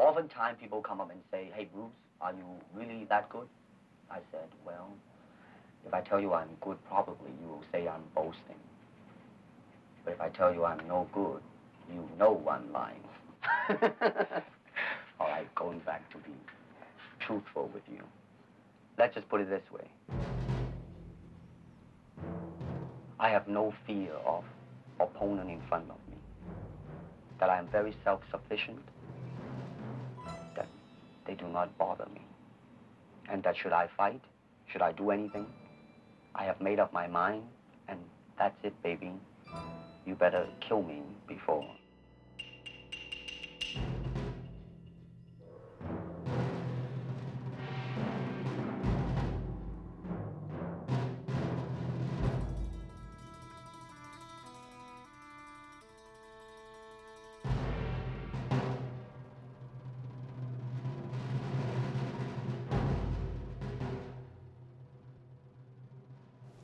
Oftentimes people come up and say, hey, Bruce, are you really that good? I said, well, if I tell you I'm good, probably you will say I'm boasting. But if I tell you I'm no good, you know I'm lying. All right, going back to be truthful with you. Let's just put it this way. I have no fear of opponent in front of me. That I am very self-sufficient. That they do not bother me. And that should I fight, should I do anything, I have made up my mind, and that's it, baby. You better kill me before.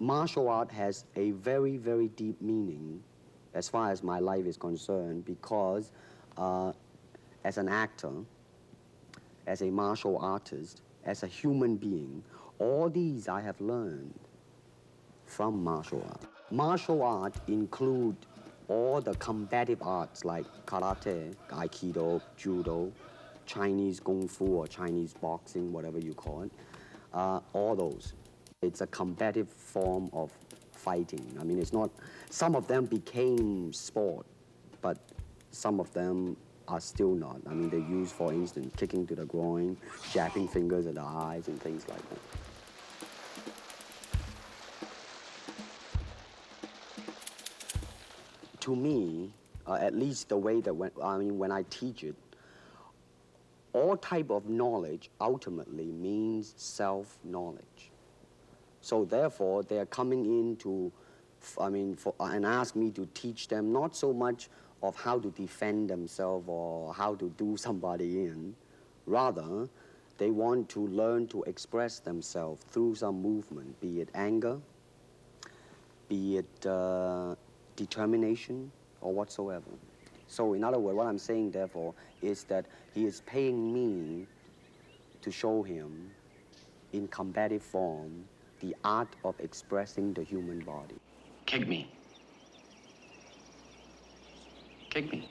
Martial art has a very, very deep meaning as far as my life is concerned because as an actor, as a martial artist, as a human being, all these I have learned from martial art. Martial art include all the combative arts like karate, aikido, judo, Chinese kung fu or Chinese boxing, whatever you call it, all those. It's a combative form of fighting. I mean, it's not, some of them became sport, but some of them are still not. I mean, they use, for instance, kicking to the groin, jabbing fingers at the eyes and things like that. To me, at least the way that when I teach it, all type of knowledge ultimately means self-knowledge. So therefore, they are coming in to, and ask me to teach them not so much of how to defend themselves or how to do somebody in. Rather, they want to learn to express themselves through some movement, be it anger, be it determination, or whatsoever. So in other words, what I'm saying, therefore, is that he is paying me to show him in combative form the art of expressing the human body. Kick me. Kick me.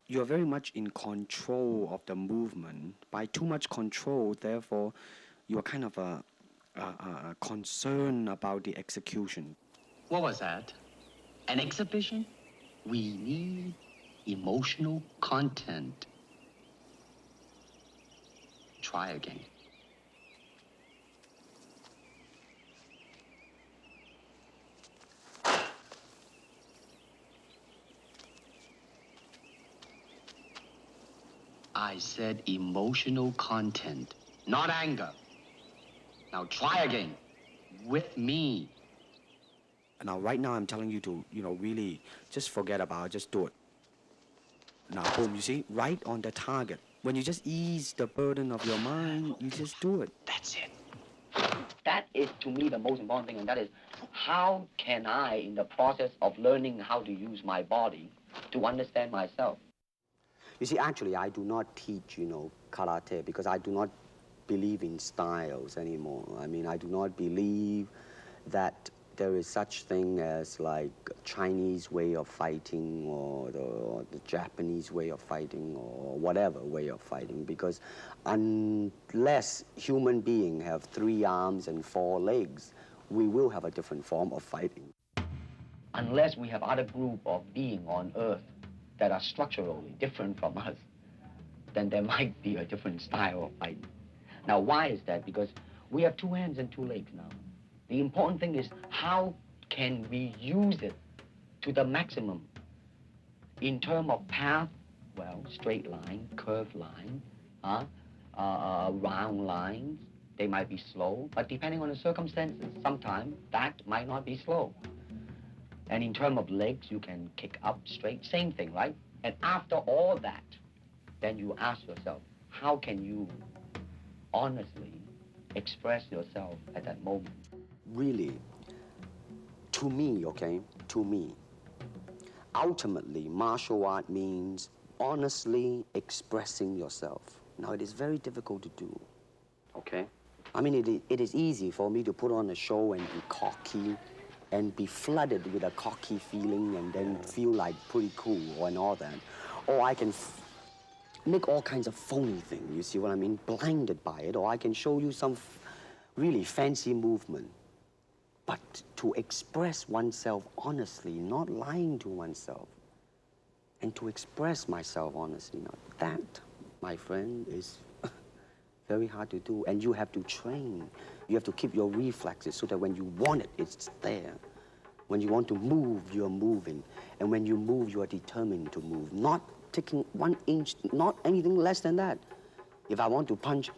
You're very much in control of the movement. By too much control, therefore, you are kind of concerned about the execution. What was that? An exhibition? We need emotional content. Try again. I said emotional content, not anger. Now try again. With me. Now, right now, I'm telling you to, really just forget about it, just do it. Now, boom, you see, right on the target. When you just ease the burden of your mind, you just do it. That's it. That is, to me, the most important thing, and that is, how can I, in the process of learning how to use my body, to understand myself? You see, actually, I do not teach, karate, because I do not believe in styles anymore. I mean, I do not believe that there is such thing as like Chinese way of fighting or the Japanese way of fighting or whatever way of fighting, because unless human beings have 3 arms and 4 legs, we will have a different form of fighting. Unless we have other group of beings on Earth that are structurally different from us, then there might be a different style of fighting. Now, why is that? Because we have 2 hands and 2 legs now. The important thing is, how can we use it to the maximum? In terms of path, well, straight line, curved line, round lines, they might be slow, but depending on the circumstances, sometimes that might not be slow. And in terms of legs, you can kick up straight, same thing, right? And after all that, then you ask yourself, how can you honestly express yourself at that moment? Really, to me, okay, to me, ultimately, martial art means honestly expressing yourself. Now, it is very difficult to do, okay? I mean, it is easy for me to put on a show and be cocky and be flooded with a cocky feeling and then feel like pretty cool and all that. Or I can make all kinds of phony things, you see what I mean? Blinded by it. Or I can show you some really fancy movement. But to express oneself honestly, not lying to oneself, and to express myself honestly, now that, my friend, is very hard to do. And you have to train. You have to keep your reflexes so that when you want it, it's there. When you want to move, you're moving. And when you move, you are determined to move. Not taking 1 inch, not anything less than that. If I want to punch,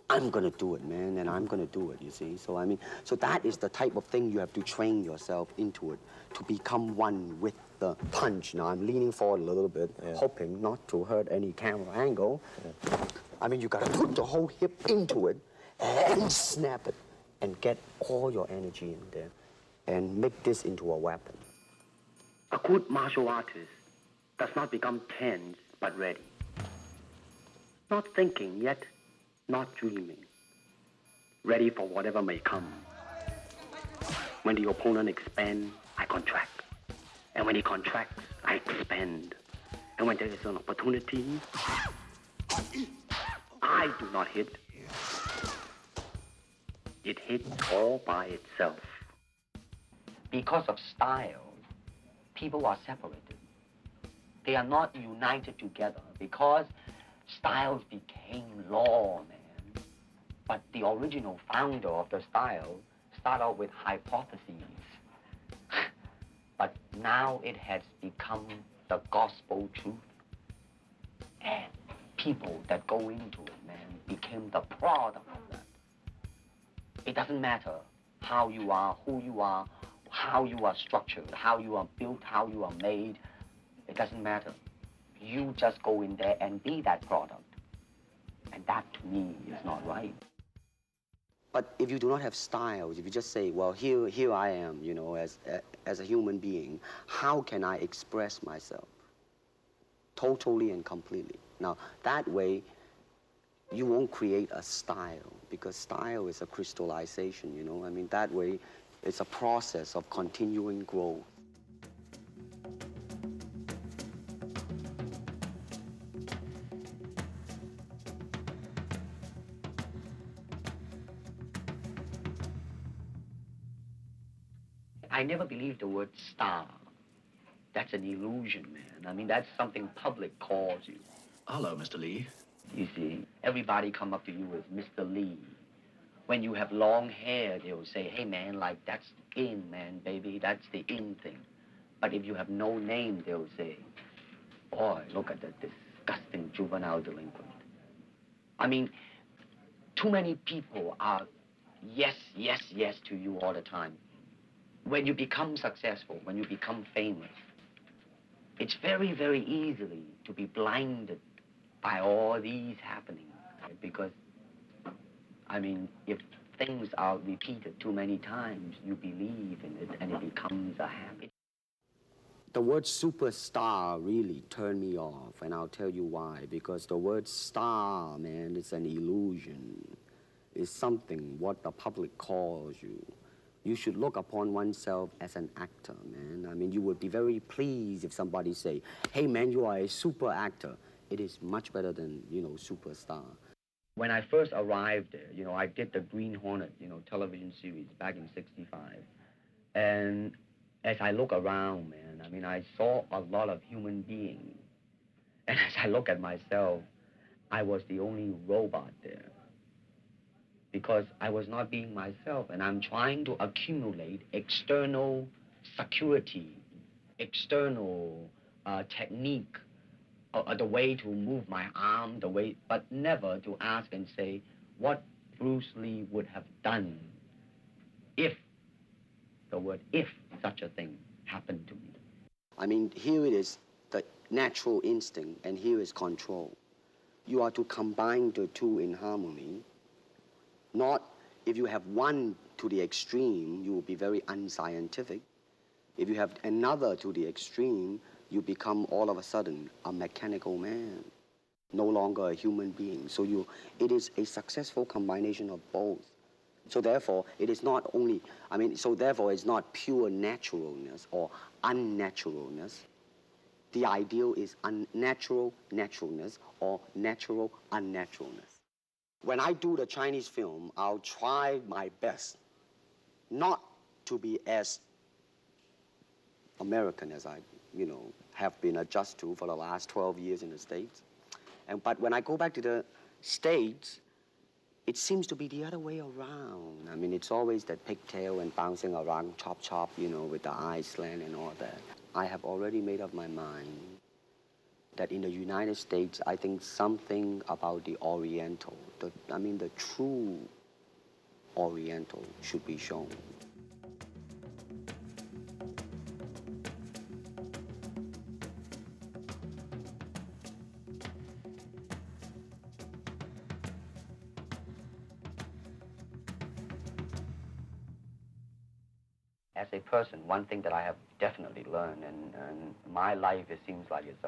I'm gonna do it, man, and I'm gonna do it, you see? So, I mean, so that is the type of thing you have to train yourself into it, to become one with the punch. Now, I'm leaning forward a little bit, hoping not to hurt any camera angle. I mean, you gotta put the whole hip into it and snap it and get all your energy in there and make this into a weapon. A good martial artist does not become tense, but ready. Not thinking yet, not dreaming. Ready for whatever may come. When the opponent expands, I contract. And when he contracts, I expand. And when there is an opportunity, I do not hit. It hits all by itself. Because of style, people are separated. They are not united together because styles became law, man. But the original founder of the style started out with hypotheses. But now it has become the gospel truth. And people that go into it, man, became the product of that. It doesn't matter how you are, who you are, how you are structured, how you are built, how you are made. It doesn't matter. You just go in there and be that product. And that, to me, is not right. But if you do not have styles, if you just say, well, here I am, you know, as a human being, how can I express myself? Totally and completely. Now, that way, you won't create a style, because style is a crystallization, you know? I mean, that way, it's a process of continuing growth. I never believed the word star. That's an illusion, man. I mean, that's something public calls you. Hello, Mr. Lee. You see, everybody come up to you as Mr. Lee. When you have long hair, they'll say, hey, man, like, that's in, man, baby. That's the in thing. But if you have no name, they'll say, boy, look at that disgusting juvenile delinquent. I mean, too many people are yes, yes, yes to you all the time. When you become successful, when you become famous, it's very, very easily to be blinded by all these happenings. Because, I mean, if things are repeated too many times, you believe in it and it becomes a habit. The word superstar really turned me off, and I'll tell you why. Because the word star, man, is an illusion. It's something what the public calls you. You should look upon oneself as an actor, man. I mean, you would be very pleased if somebody say, hey, man, you are a super actor. It is much better than, you know, superstar. When I first arrived there, you know, I did the Green Hornet, you know, television series back in '65. And as I look around, man, I mean, I saw a lot of human beings. And as I look at myself, I was the only robot there. Because I was not being myself, and I'm trying to accumulate external security, external technique, the way to move my arm, the way, but never to ask and say what Bruce Lee would have done if, the word if, such a thing happened to me. I mean, here it is, the natural instinct, and here is control. You are to combine the two in harmony. Not, if you have one to the extreme, you will be very unscientific. If you have another to the extreme, you become all of a sudden a mechanical man, no longer a human being. So it is a successful combination of both. So therefore, it is not only, so therefore it's not pure naturalness or unnaturalness. The ideal is unnatural naturalness or natural unnaturalness. When I do the Chinese film, I'll try my best not to be as American as I, have been adjusted to for the last 12 years in the States. But when I go back to the States, it seems to be the other way around. It's always that pigtail and bouncing around, chop, with the eyes slant and all that. I have already made up my mind that in the United States, I think something about the Oriental, the true Oriental should be shown. As a person, one thing that I have definitely learned, and my life, it seems like it's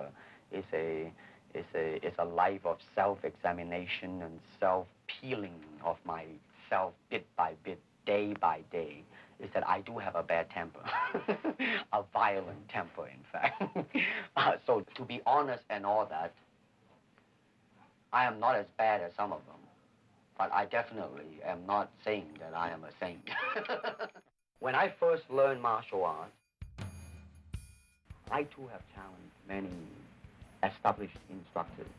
a life of self-examination and self-peeling of myself bit by bit, day by day, is that I do have a bad temper, a violent temper, in fact. So to be honest and all that, I am not as bad as some of them, but I definitely am not saying that I am a saint. When I first learned martial arts, I too have challenged many established instructors.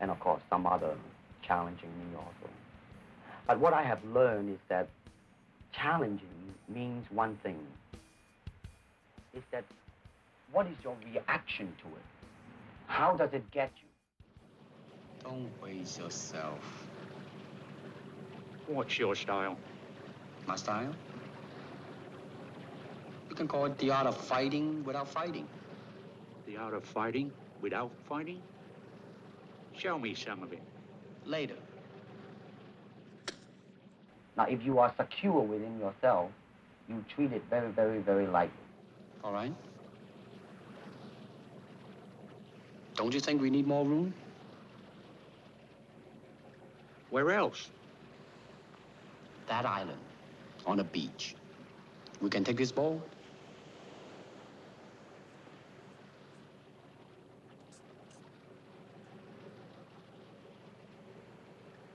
And of course, some other challenging me also. But what I have learned is that challenging means one thing, is that what is your reaction to it? How does it get you? Don't waste yourself. What's your style? My style? You can call it the art of fighting without fighting. The art of fighting without fighting? Show me some of it. Later. Now, if you are secure within yourself, you treat it very, very, very lightly. All right. Don't you think we need more room? Where else? That island, on a beach. We can take this boat.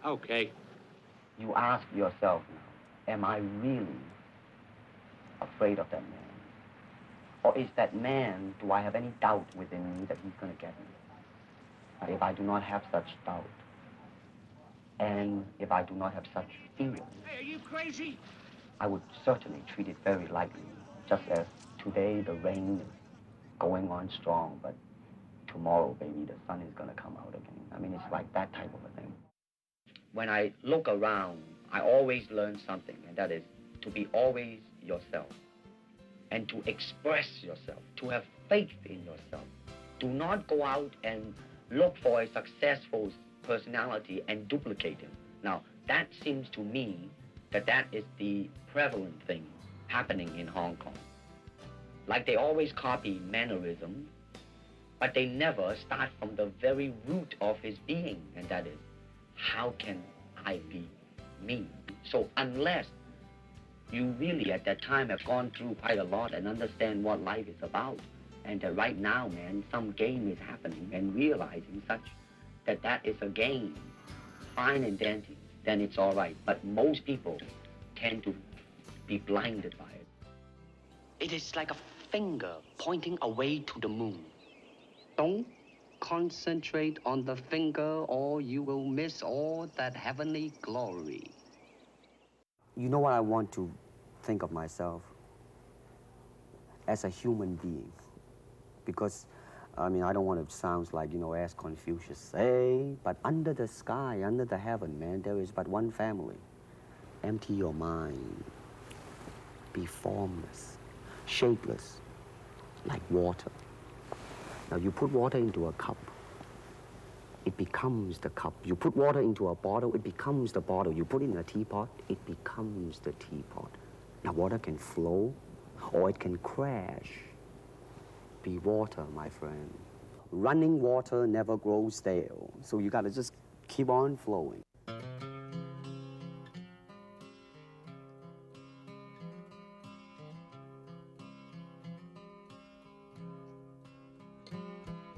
Okay. You ask yourself now, am I really afraid of that man? Or is that man, do I have any doubt within me that he's going to get me? But if I do not have such doubt, and if I do not have such fear, Hey, are you crazy? I would certainly treat it very lightly, just as today the rain is going on strong, but tomorrow, baby, the sun is going to come out again. It's like that type of a thing. When I look around, I always learn something, and that is to be always yourself and to express yourself, to have faith in yourself. Do not go out and look for a successful personality and duplicate him. Now, that seems to me that is the prevalent thing happening in Hong Kong. Like they always copy mannerisms, but they never start from the very root of his being, and that is, how can I be me? So unless you really at that time have gone through quite a lot and understand what life is about, and that right now, man, some game is happening, and realizing such that is a game, fine and dandy, then it's all right. But most people tend to be blinded by it. It is like a finger pointing away to the moon. Don't concentrate on the finger or you will miss all that heavenly glory. You know what I want to think of myself? As a human being. Because, I don't want to sound like, as Confucius say, but under the sky, under the heaven, man, there is but one family. Empty your mind. Be formless, shapeless, like water. Now, you put water into a cup, it becomes the cup. You put water into a bottle, it becomes the bottle. You put it in a teapot, it becomes the teapot. Now, water can flow, or it can crash. be water, my friend. Running water never grows stale, so you gotta just keep on flowing.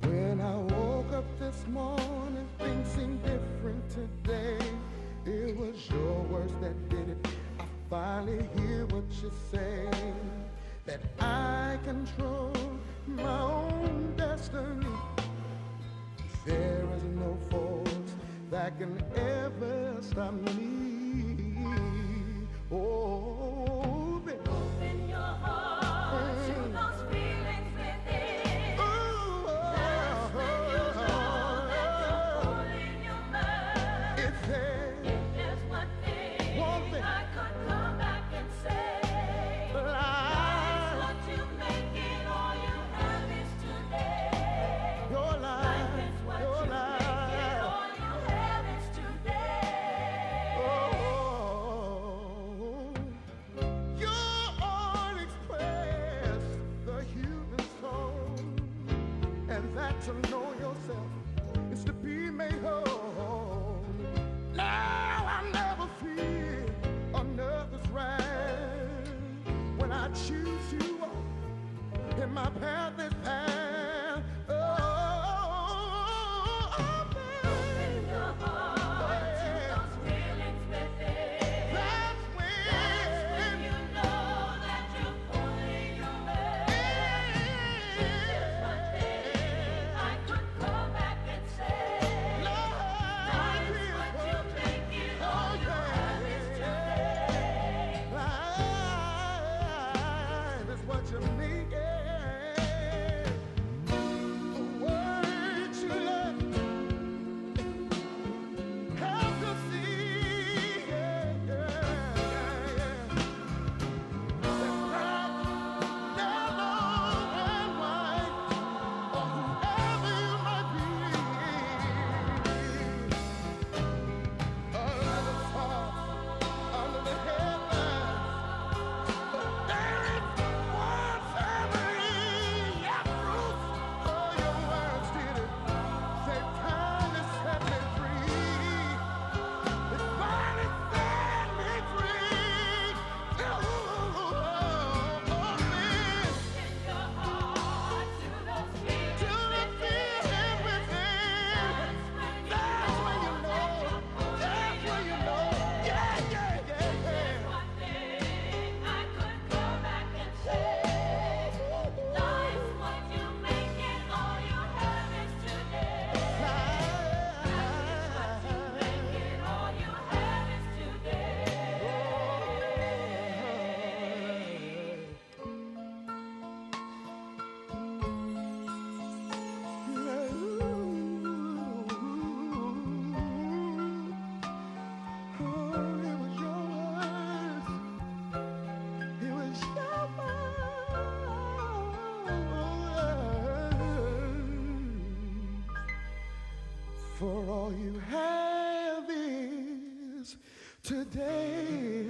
When I woke up this morning, things seemed different today. It was your words that did it. I finally hear what you say, that I control my own destiny. There is no force that can ever stop me. Oh, baby. Open your heart to those feelings within. That's when you know that you're pulling your mind. If There's one thing I could come back and say. Life's what you make it, all you have is today. your life, Life is what your you life. make it, all you have is today. You all express the human soul, and that to know yourself is to be made whole. Now I never fear another's wrath when I choose you in my pathless path. Open your heart to those feelings within. That's when You know that you're pulling your weight. There's one thing I could come back and say. Life is what you make it, all you have is today. life is what you make it. The words you love help to see, that yellow and white, or whoever you might be, under the stars, under the headlines. There is one family, yes, Ruth. Oh, your words did it. Say, time has set me free. It finally set me free. Open your heart to those feelings To the feeling within. That's when you know. That's when you know. Yeah, yeah, yeah, yeah. one thing I could come back and say. Life's what you make it, all you have is today. Make it, all you have is For all you have is today.